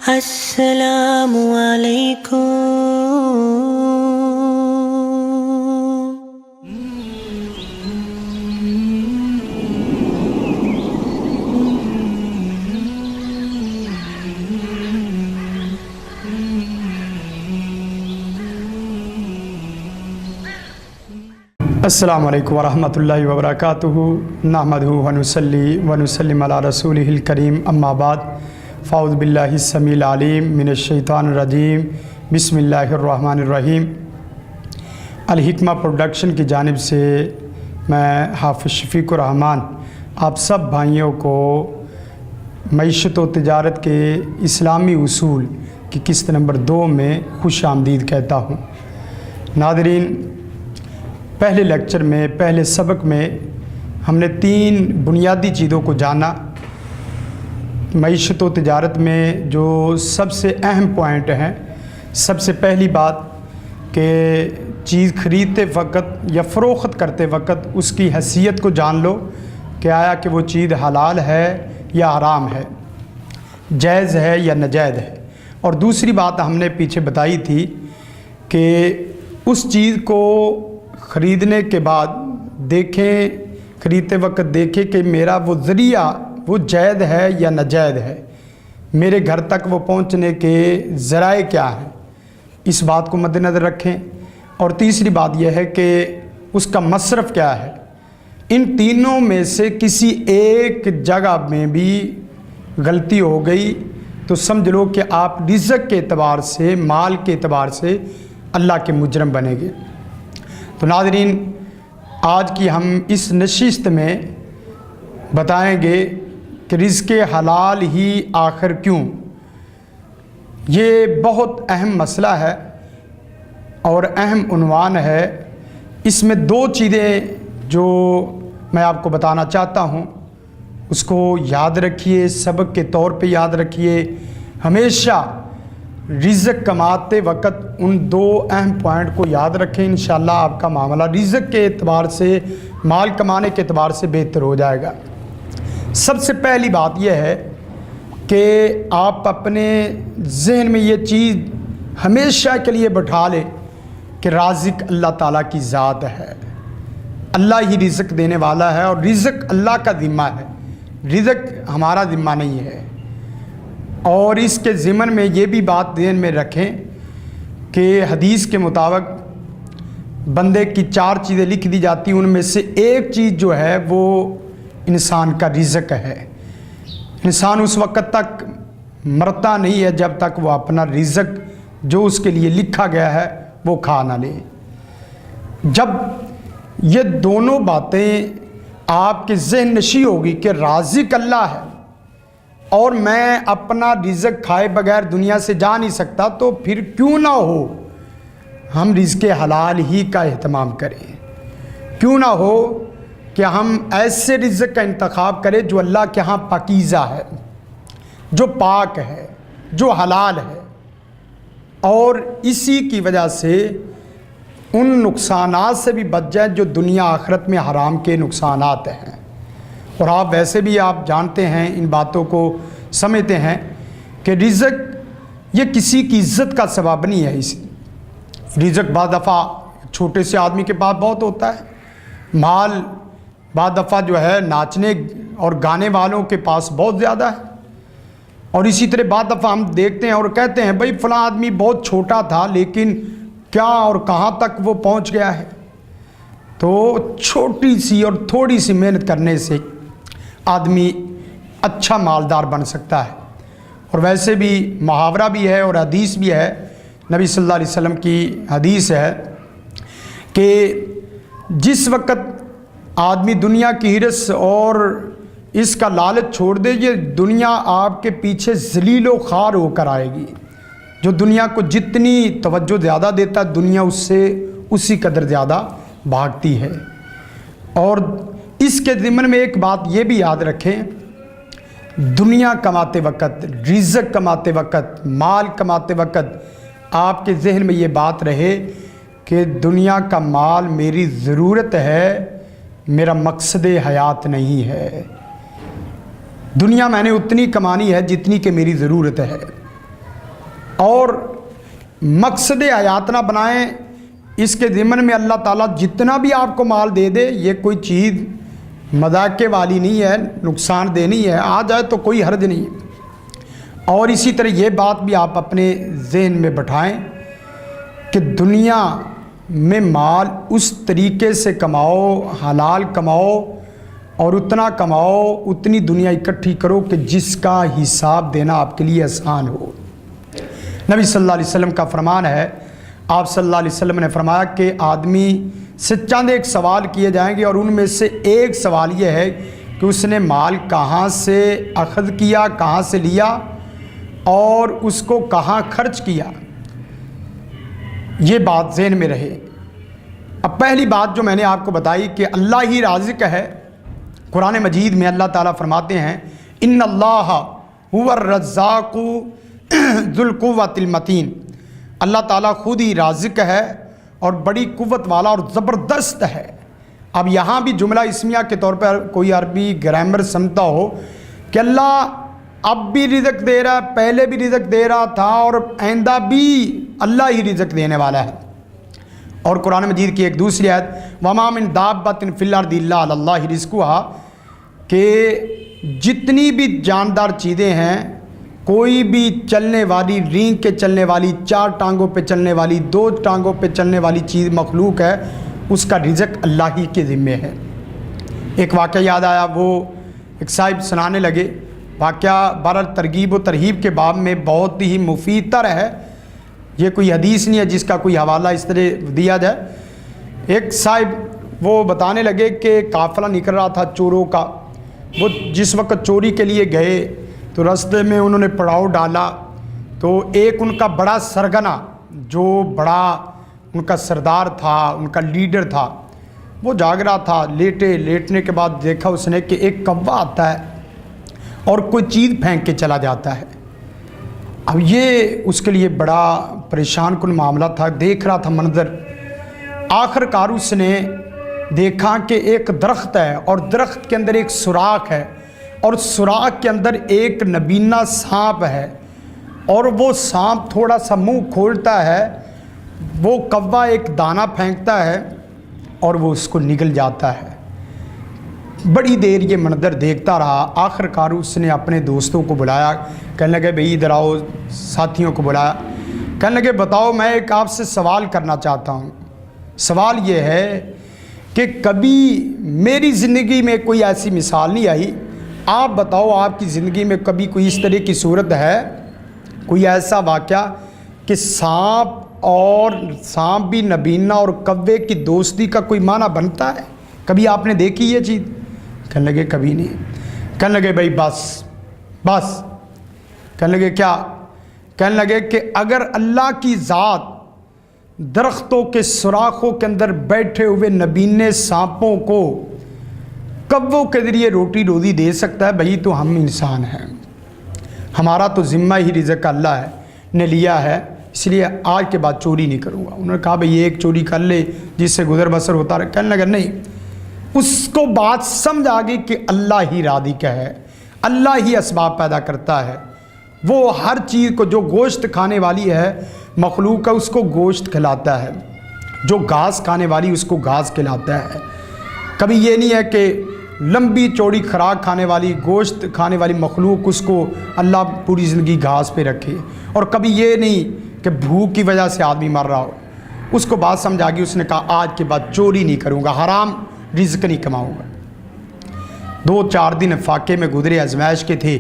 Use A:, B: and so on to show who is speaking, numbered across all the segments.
A: السلام علیکم۔
B: السلام علیکم ورحمۃ اللہ وبرکاتہ۔ نحمدہ ونصلی ونسلم علی رسولہ الکریم، اما بعد، فاعوذ باللہ السمیع العلیم من الشیطان الرجیم، بسم اللہ الرحمن الرحیم۔ الحکمہ پروڈکشن کی جانب سے میں حافظ شفیق الرحمان آپ سب بھائیوں کو معیشت و تجارت کے اسلامی اصول کی قسط نمبر 2 میں خوش آمدید کہتا ہوں۔ ناظرین، پہلے لیکچر میں، پہلے سبق میں ہم نے 3 بنیادی چیزوں کو جانا۔ معیشت و تجارت میں جو سب سے اہم پوائنٹ ہیں، سب سے پہلی بات کہ چیز خریدتے وقت یا فروخت کرتے وقت اس کی حیثیت کو جان لو کہ آیا کہ وہ چیز حلال ہے یا حرام ہے، جائز ہے یا ناجائز ہے۔ اور دوسری بات ہم نے پیچھے بتائی تھی کہ اس چیز کو خریدنے کے بعد دیکھیں، خریدتے وقت دیکھیں کہ میرا وہ ذریعہ وہ جائز ہے یا ناجائز ہے، میرے گھر تک وہ پہنچنے کے ذرائع کیا ہیں، اس بات کو مد نظر رکھیں۔ اور تیسری بات یہ ہے کہ اس کا مصرف کیا ہے۔ ان تینوں میں سے کسی ایک جگہ میں بھی غلطی ہو گئی تو سمجھ لو کہ آپ رزق کے اعتبار سے، مال کے اعتبار سے اللہ کے مجرم بنیں گے۔ تو ناظرین، آج کی ہم اس نشست میں بتائیں گے کہ رزق حلال ہی آخر کیوں۔ یہ بہت اہم مسئلہ ہے اور اہم عنوان ہے۔ اس میں 2 چیزیں جو میں آپ کو بتانا چاہتا ہوں، اس کو یاد رکھیے، سبق کے طور پہ یاد رکھیے۔ ہمیشہ رزق کماتے وقت ان 2 اہم پوائنٹ کو یاد رکھیں، انشاءاللہ آپ کا معاملہ رزق کے اعتبار سے، مال کمانے کے اعتبار سے بہتر ہو جائے گا۔ سب سے پہلی بات یہ ہے کہ آپ اپنے ذہن میں یہ چیز ہمیشہ کے لیے بٹھا لیں کہ رازق اللہ تعالیٰ کی ذات ہے، اللہ ہی رزق دینے والا ہے اور رزق اللہ کا ذمہ ہے، رزق ہمارا ذمہ نہیں ہے۔ اور اس کے ضمن میں یہ بھی بات ذہن میں رکھیں کہ حدیث کے مطابق بندے کی 4 چیزیں لکھ دی جاتی ہیں، ان میں سے ایک چیز جو ہے وہ انسان کا رزق ہے۔ انسان اس وقت تک مرتا نہیں ہے جب تک وہ اپنا رزق جو اس کے لیے لکھا گیا ہے وہ کھا نہ لے۔ جب یہ دونوں باتیں آپ کے ذہن نشی ہوگی کہ رازق اللہ ہے اور میں اپنا رزق کھائے بغیر دنیا سے جا نہیں سکتا، تو پھر کیوں نہ ہو ہم رزق حلال ہی کا اہتمام کریں، کیوں نہ ہو کہ ہم ایسے رزق کا انتخاب کریں جو اللہ کے ہاں پاکیزہ ہے، جو پاک ہے، جو حلال ہے، اور اسی کی وجہ سے ان نقصانات سے بھی بچ جائیں جو دنیا آخرت میں حرام کے نقصانات ہیں۔ اور آپ ویسے بھی آپ جانتے ہیں، ان باتوں کو سمجھتے ہیں کہ رزق یہ کسی کی عزت کا سبب نہیں ہے۔ اس رزق بعض دفعہ چھوٹے سے آدمی کے پاس بہت ہوتا ہے، مال بعض دفعہ جو ہے ناچنے اور گانے والوں کے پاس بہت زیادہ ہے، اور اسی طرح بعض دفعہ ہم دیکھتے ہیں اور کہتے ہیں بھائی فلاں آدمی بہت چھوٹا تھا لیکن کیا اور کہاں تک وہ پہنچ گیا ہے۔ تو چھوٹی سی اور تھوڑی سی محنت کرنے سے آدمی اچھا مالدار بن سکتا ہے۔ اور ویسے بھی محاورہ بھی ہے اور حدیث بھی ہے، نبی صلی اللہ علیہ وسلم کی حدیث ہے کہ جس وقت آدمی دنیا کی ہرس اور اس کا لالچ چھوڑ دے، یہ دنیا آپ کے پیچھے ذلیل و خوار ہو کر آئے گی۔ جو دنیا کو جتنی توجہ زیادہ دیتا ہے، دنیا اس سے اسی قدر زیادہ بھاگتی ہے۔ اور اس کے ضمن میں ایک بات یہ بھی یاد رکھیں، دنیا کماتے وقت، رزق کماتے وقت، مال کماتے وقت آپ کے ذہن میں یہ بات رہے کہ دنیا کا مال میری ضرورت ہے، میرا مقصد حیات نہیں ہے۔ دنیا میں نے اتنی کمانی ہے جتنی کہ میری ضرورت ہے، اور مقصد حیات نہ بنائیں اس کے ضمن میں اللہ تعالیٰ جتنا بھی آپ کو مال دے دے، یہ کوئی چیز مذاق والی نہیں ہے، نقصان دہ نہیں ہے، آ جائے تو کوئی حرج نہیں ہے۔ اور اسی طرح یہ بات بھی آپ اپنے ذہن میں بٹھائیں کہ دنیا میں مال اس طریقے سے کماؤ، حلال کماؤ، اور اتنا کماؤ، اتنی دنیا اکٹھی کرو کہ جس کا حساب دینا آپ کے لیے آسان ہو۔ نبی صلی اللہ علیہ وسلم کا فرمان ہے، آپ صلی اللہ علیہ وسلم نے فرمایا کہ آدمی سے چند ایک سوال کیے جائیں گے، اور ان میں سے ایک سوال یہ ہے کہ اس نے مال کہاں سے اخذ کیا، کہاں سے لیا، اور اس کو کہاں خرچ کیا۔ یہ بات ذہن میں رہے۔ اب پہلی بات جو میں نے آپ کو بتائی کہ اللہ ہی رازق ہے، قرآن مجید میں اللہ تعالیٰ فرماتے ہیں ان اللہ هو الرزاق ذو القوۃ المتین، اللہ تعالیٰ خود ہی رازق ہے اور بڑی قوت والا اور زبردست ہے۔ اب یہاں بھی جملہ اسمیہ کے طور پر کوئی عربی گرامر سمجھتا ہو کہ اللہ اب بھی رزق دے رہا ہے، پہلے بھی رزق دے رہا تھا، اور آئندہ بھی اللہ ہی رزق دینے والا ہے۔ اور قرآن مجید کی ایک دوسری آیت وَمَا مِن دَابَّةٍ فِي الْأَرْضِ إِلَّا عَلَى اللَّهِ رِزْقُهَا، کہ جتنی بھی جاندار چیزیں ہیں، کوئی بھی چلنے والی، رینگ کے چلنے والی، 4 ٹانگوں پہ چلنے والی، 2 ٹانگوں پہ چلنے والی چیز مخلوق ہے، اس کا رزق اللہ ہی کے ذمے ہے۔ ایک واقعہ یاد آیا، وہ ایک صاحب سنانے لگے، واقعہ بہرحال ترغیب و ترہیب کے باب میں بہت ہی مفید تر ہے، یہ کوئی حدیث نہیں ہے جس کا کوئی حوالہ اس طرح دیا جائے۔ ایک صاحب وہ بتانے لگے کہ قافلہ نکل رہا تھا چوروں کا، وہ جس وقت چوری کے لیے گئے تو راستے میں انہوں نے پڑاؤ ڈالا، تو ایک ان کا بڑا سرگنا، جو بڑا ان کا سردار تھا، ان کا لیڈر تھا، وہ جاگ رہا تھا، لیٹنے کے بعد دیکھا اس نے کہ ایک کوا آتا ہے اور کوئی چیز پھینک کے چلا جاتا ہے۔ اب یہ اس کے لیے بڑا پریشان کن معاملہ تھا، دیکھ رہا تھا منظر۔ آخر کار اس نے دیکھا کہ ایک درخت ہے، اور درخت کے اندر ایک سوراخ ہے، اور سوراخ کے اندر ایک نبینا سانپ ہے، اور وہ سانپ تھوڑا سا منہ کھولتا ہے، وہ کوا ایک دانہ پھینکتا ہے اور وہ اس کو نگل جاتا ہے۔ بڑی دیر یہ منظر دیکھتا رہا، آخر کار اس نے اپنے دوستوں کو بلایا، کہنے لگے بھئی ادھر آؤ، ساتھیوں کو بلایا، کہنے لگے بتاؤ میں ایک آپ سے سوال کرنا چاہتا ہوں۔ سوال یہ ہے کہ کبھی میری زندگی میں کوئی ایسی مثال نہیں آئی، آپ بتاؤ آپ کی زندگی میں کبھی کوئی اس طرح کی صورت ہے، کوئی ایسا واقعہ کہ سانپ بھی نبینا اور کوے کی دوستی کا کوئی معنی بنتا ہے؟ کبھی آپ نے دیکھی یہ چیز؟ کہنے لگے کبھی نہیں۔ کہنے لگے بھائی بس۔ کہنے لگے کیا؟ کہنے لگے کہ اگر اللہ کی ذات درختوں کے سوراخوں کے اندر بیٹھے ہوئے نبینے سانپوں کو کووں کے ذریعے روٹی روزی دے سکتا ہے، بھائی تو ہم انسان ہیں، ہمارا تو ذمہ ہی رزق اللہ نے لیا ہے، اس لیے آج کے بعد چوری نہیں کروں گا۔ انہوں نے کہا بھئی ایک چوری کر لے جس سے گزر بسر ہوتا رہے۔ کہنے لگا نہیں، اس کو بات سمجھ آ گئی کہ اللہ ہی رازق ہے، اللہ ہی اسباب پیدا کرتا ہے، وہ ہر چیز کو، جو گوشت کھانے والی ہے مخلوق کا اس کو گوشت کھلاتا ہے، جو گھاس کھانے والی اس کو گھاس کھلاتا ہے۔ کبھی یہ نہیں ہے کہ لمبی چوڑی خوراک کھانے والی، گوشت کھانے والی مخلوق اس کو اللہ پوری زندگی گھاس پہ رکھے، اور کبھی یہ نہیں کہ بھوک کی وجہ سے آدمی مر رہا ہو۔ اس کو بات سمجھ آ گئی، اس نے کہا آج کے بعد چوری نہیں کروں گا، حرام رزق نہیں کماؤں گا۔ 2-4 دن فاقے میں گزرے، آزمائش کے تھے۔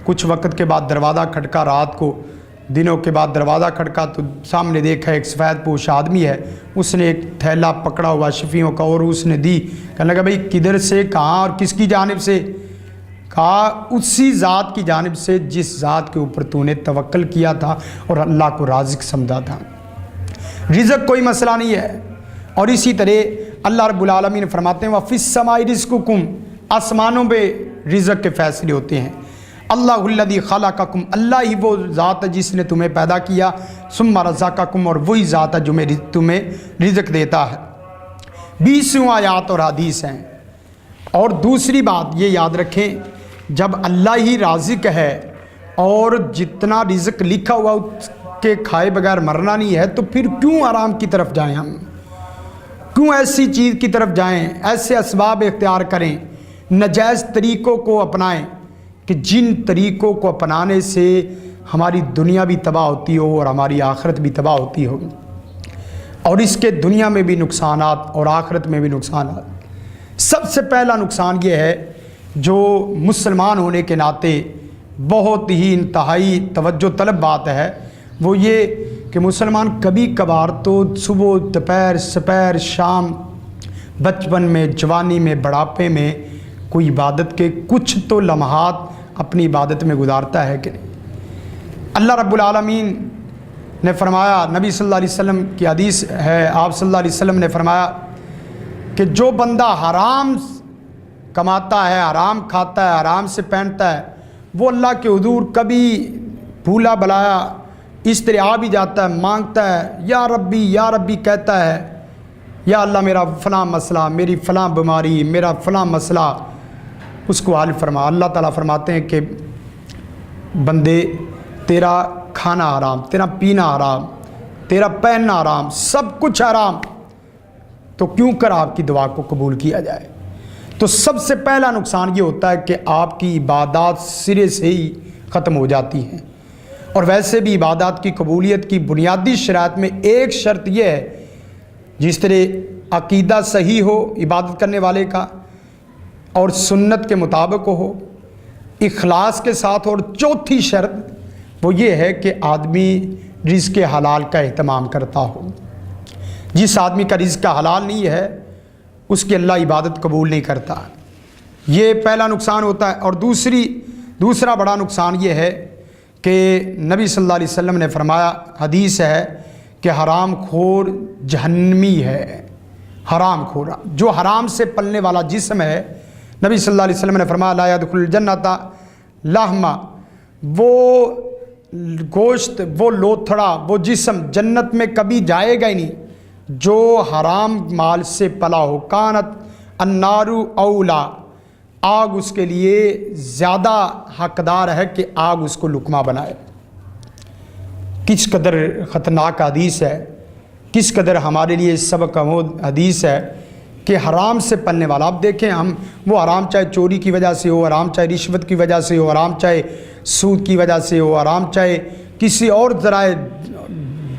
B: کچھ وقت کے بعد دروازہ کھٹکا، رات کو دنوں کے بعد دروازہ کھٹکا تو سامنے دیکھا ایک سفید پوش آدمی ہے، اس نے ایک تھیلا پکڑا ہوا شفیوں کا اور اس نے دی۔ کہنے لگا بھئی کدھر سے، کہاں اور کس کی جانب سے؟ کہا اسی ذات کی جانب سے جس ذات کے اوپر تو نے توکل کیا تھا اور اللہ کو رازق سمجھا تھا۔ رزق کوئی مسئلہ نہیں ہے۔ اور اسی طرح اللہ رب العالمین فرماتے ہیں وَفِي السَّمَاءِ رِزْقُكُمْ، آسمانوں پہ رزق کے فیصلے ہوتے ہیں۔ اللہ الذی خلقکم، اللہ ہی وہ ذات ہے جس نے تمہیں پیدا کیا، ثم رزقکم، اور وہی ذات ہے جو تمہیں رزق دیتا ہے۔ 20 آیات اور حدیث ہیں۔ اور دوسری بات یہ یاد رکھیں جب اللہ ہی رازق ہے اور جتنا رزق لکھا ہوا اس کے کھائے بغیر مرنا نہیں ہے، تو پھر کیوں آرام کی طرف جائیں؟ ہم کیوں ایسی چیز کی طرف جائیں، ایسے اسباب اختیار کریں، ناجائز طریقوں کو اپنائیں کہ جن طریقوں کو اپنانے سے ہماری دنیا بھی تباہ ہوتی ہو اور ہماری آخرت بھی تباہ ہوتی ہو، اور اس کے دنیا میں بھی نقصانات اور آخرت میں بھی نقصانات۔ سب سے پہلا نقصان یہ ہے جو مسلمان ہونے کے ناطے بہت ہی انتہائی توجہ طلب بات ہے، وہ یہ کہ مسلمان کبھی کبھار تو صبح دوپہر سپہر شام بچپن میں جوانی میں بڑھاپے میں کوئی عبادت کے کچھ تو لمحات اپنی عبادت میں گزارتا ہے کہ نہیں؟ اللہ رب العالمین نے فرمایا، نبی صلی اللہ علیہ وسلم کی حدیث ہے، آپ صلی اللہ علیہ وسلم نے فرمایا کہ جو بندہ حرام کماتا ہے، حرام کھاتا ہے، حرام سے پہنتا ہے، وہ اللہ کے حضور کبھی بھولا بلایا اس طرح آ بھی جاتا ہے، مانگتا ہے، یا ربی کہتا ہے، یا اللہ میرا فلاں مسئلہ، میری فلاں بیماری، میرا فلاں مسئلہ اس کو حل فرما۔ اللہ تعالیٰ فرماتے ہیں کہ بندے تیرا کھانا حرام، تیرا پینا حرام، تیرا پہننا حرام، سب کچھ حرام، تو کیوں کر آپ کی دعا کو قبول کیا جائے؟ تو سب سے پہلا نقصان یہ ہوتا ہے کہ آپ کی عبادات سرے سے ہی ختم ہو جاتی ہیں۔ اور ویسے بھی عبادات کی قبولیت کی بنیادی شرائط میں ایک شرط یہ ہے، جس طرح عقیدہ صحیح ہو عبادت کرنے والے کا اور سنت کے مطابق ہو، اخلاص کے ساتھ، اور چوتھی شرط وہ یہ ہے کہ آدمی رزق حلال کا اہتمام کرتا ہو۔ جس آدمی کا رزق حلال نہیں ہے اس کی اللہ عبادت قبول نہیں کرتا۔ یہ پہلا نقصان ہوتا ہے۔ اور دوسرا بڑا نقصان یہ ہے کہ نبی صلی اللہ علیہ وسلم نے فرمایا، حدیث ہے کہ حرام خور جہنمی ہے۔ حرام خور جو حرام سے پلنے والا جسم ہے، نبی صلی اللہ علیہ وسلم نے فرمایا لا يدخل الجنت لحمہ، وہ گوشت، وہ لوتھڑا، وہ جسم جنت میں کبھی جائے گا ہی نہیں جو حرام مال سے پلا ہو۔ کانت النار اولا، آگ اس کے لیے زیادہ حقدار ہے کہ آگ اس کو لقمہ بنائے۔ کس قدر خطرناک حدیث ہے، کس قدر ہمارے لیے سبق آموز حدیث ہے کہ حرام سے پلنے والا، آپ دیکھیں ہم وہ حرام چاہے چوری کی وجہ سے ہو، حرام چاہے رشوت کی وجہ سے ہو، حرام چاہے سود کی وجہ سے ہو، حرام چاہے کسی اور ذرائع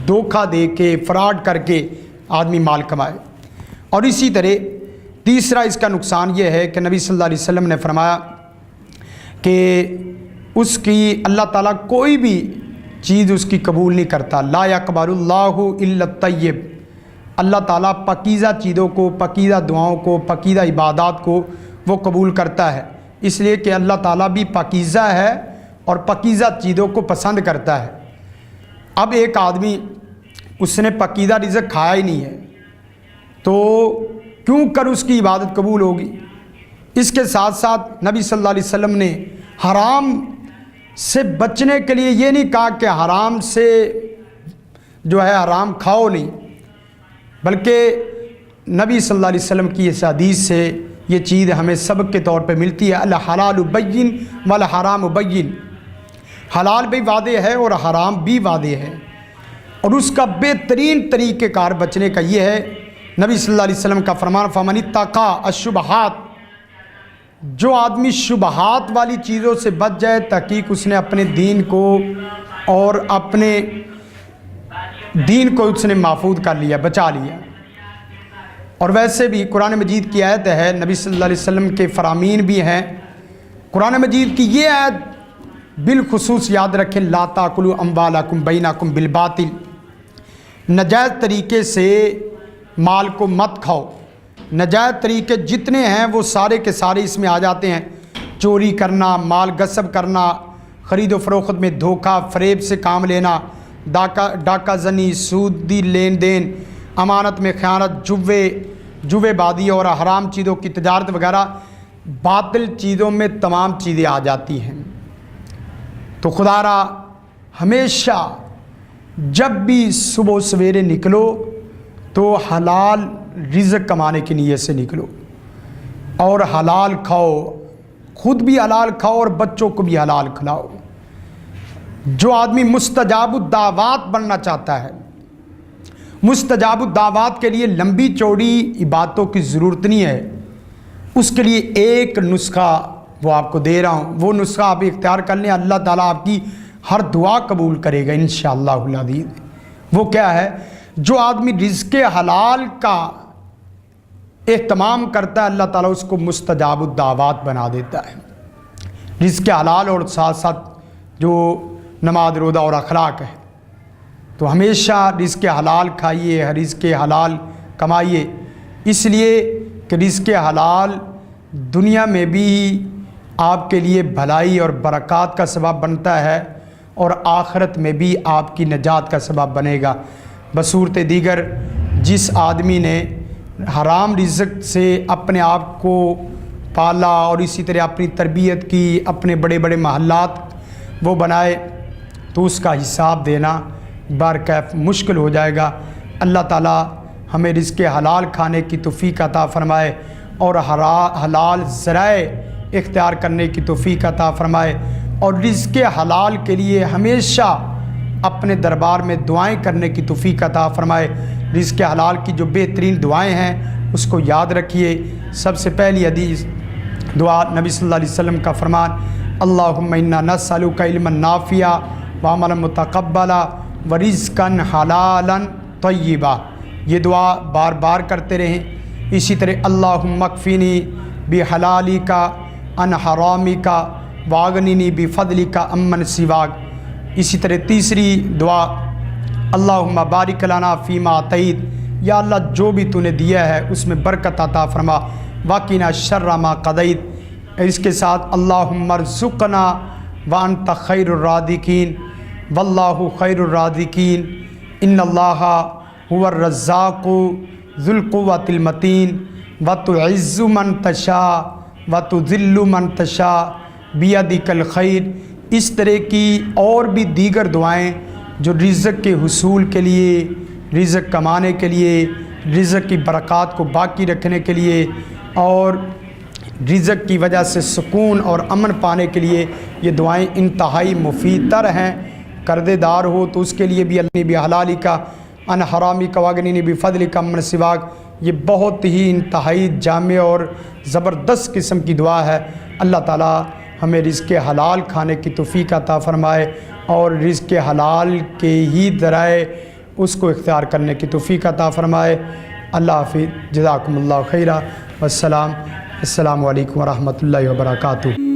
B: دھوکہ دے کے فراڈ کر کے آدمی مال کمائے۔ اور اسی طرح تیسرا اس کا نقصان یہ ہے کہ نبی صلی اللہ علیہ وسلم نے فرمایا کہ اس کی اللہ تعالیٰ کوئی بھی چیز اس کی قبول نہیں کرتا۔ لا يقبل اللہ الا الطیب، اللہ تعالیٰ پاکیزہ چیزوں کو، پاکیزہ دعاؤں کو، پاکیزہ عبادات کو وہ قبول کرتا ہے، اس لیے کہ اللہ تعالیٰ بھی پاکیزہ ہے اور پاکیزہ چیزوں کو پسند کرتا ہے۔ اب ایک آدمی اس نے پاکیزہ رزق کھایا ہی نہیں ہے تو کیوں کر اس کی عبادت قبول ہوگی؟ اس کے ساتھ ساتھ نبی صلی اللہ علیہ وسلم نے حرام سے بچنے کے لیے یہ نہیں کہا کہ حرام سے جو ہے حرام کھاؤ نہیں، بلکہ نبی صلی اللہ علیہ وسلم کی اس حدیث سے یہ چیز ہمیں سبق کے طور پہ ملتی ہے، الحلال بین والحرام بین، حلال بھی واضح ہے اور حرام بھی واضح ہے، اور اس کا بہترین طریقہ کار بچنے کا یہ ہے نبی صلی اللہ علیہ وسلم کا فرمان فمن اتقى الشبہات، جو آدمی شبہات والی چیزوں سے بچ جائے تحقیق اس نے اپنے دین کو اور اپنے دین کو اس نے محفوظ کر لیا، بچا لیا۔ اور ویسے بھی قرآن مجید کی آیت ہے، نبی صلی اللہ علیہ وسلم کے فرامین بھی ہیں، قرآن مجید کی یہ آیت بالخصوص یاد رکھیں، لا تاکلوا اموالکم بینکم بالباطل، ناجائز طریقے سے مال کو مت کھاؤ۔ ناجائز طریقے جتنے ہیں وہ سارے کے سارے اس میں آ جاتے ہیں، چوری کرنا، مال غصب کرنا، خرید و فروخت میں دھوکہ فریب سے کام لینا، ڈاکہ زنی، سودی لین دین، امانت میں خیانت، جوے بازی اور حرام چیزوں کی تجارت وغیرہ، باطل چیزوں میں تمام چیزیں آ جاتی ہیں۔ تو خدا را ہمیشہ جب بھی صبح سویرے نکلو تو حلال رزق کمانے کی نیت سے نکلو اور حلال کھاؤ، خود بھی حلال کھاؤ اور بچوں کو بھی حلال کھلاؤ۔ جو آدمی مستجاب الدعوات بننا چاہتا ہے، مستجاب الدعوات کے لیے لمبی چوڑی عبادتوں کی ضرورت نہیں ہے، اس کے لیے ایک نسخہ وہ آپ کو دے رہا ہوں، وہ نسخہ آپ اختیار کر لیں، اللہ تعالیٰ آپ کی ہر دعا قبول کرے گا انشاءاللہ العزیز۔ وہ کیا ہے؟ جو آدمی رزق حلال کا اہتمام کرتا ہے، اللہ تعالیٰ اس کو مستجاب الدعوات بنا دیتا ہے۔ رزق حلال اور ساتھ ساتھ جو نماز روزہ اور اخلاق ہے، تو ہمیشہ رزق حلال کھائیے، رزق حلال کمائیے، اس لیے کہ رزق حلال دنیا میں بھی آپ کے لیے بھلائی اور برکات کا سبب بنتا ہے، اور آخرت میں بھی آپ کی نجات کا سبب بنے گا۔ بصورت دیگر جس آدمی نے حرام رزق سے اپنے آپ کو پالا اور اسی طرح اپنی تربیت کی، اپنے بڑے بڑے محلات وہ بنائے، تو اس کا حساب دینا بارکیف مشکل ہو جائے گا۔ اللہ تعالیٰ ہمیں رزق حلال کھانے کی توفیق عطا فرمائے اور حلال ذرائع اختیار کرنے کی توفیق عطا فرمائے، اور رزق حلال کے لیے ہمیشہ اپنے دربار میں دعائیں کرنے کی توفیق عطا فرمائے۔ رزق حلال کی جو بہترین دعائیں ہیں اس کو یاد رکھیے۔ سب سے پہلی حدیث دعا نبی صلی اللہ علیہ وسلم کا فرمان، اللہم انا نسألک علما نافعا وعملا متقبلا ورزقا حلالا طیبا۔ یہ دعا بار بار کرتے رہیں۔ اسی طرح اللہم اکفینی بحلالک عن حرامک واغننی بفضلک عمن سواک۔ اسی طرح تیسری دعا، اللہم بارک لنا فیما اعطیت، یا اللہ جو بھی تو نے دیا ہے اس میں برکت عطا فرما، وقنا شر ما قضیت۔ اس کے ساتھ اللہم ارزقنا وانت خیر الرازقین واللہ خیر الرازقین، ان اللہ هو الرزاق ذو القوة المتین وتعز من تشاء وتذل من تشاء بیدک الخیر۔ اس طرح کی اور بھی دیگر دعائیں جو رزق کے حصول کے لیے، رزق کمانے کے لیے، رزق کی برکات کو باقی رکھنے کے لیے، اور رزق کی وجہ سے سکون اور امن پانے کے لیے یہ دعائیں انتہائی مفید تر ہیں۔ قرضے دار ہو تو اس کے لیے بھی اللہ بحلالی کا ان حرامی کا واغننی بفضل کا من سواک، یہ بہت ہی انتہائی جامع اور زبردست قسم کی دعا ہے۔ اللہ تعالیٰ ہمیں رزق حلال کھانے کی توفیق عطا فرمائے اور رزق حلال کے ہی ذرائع اس کو اختیار کرنے کی توفیق عطا فرمائے۔ اللہ حافظ، جزاکم اللہ خیرہ، والسلام، السلام علیکم ورحمۃ اللہ وبرکاتہ۔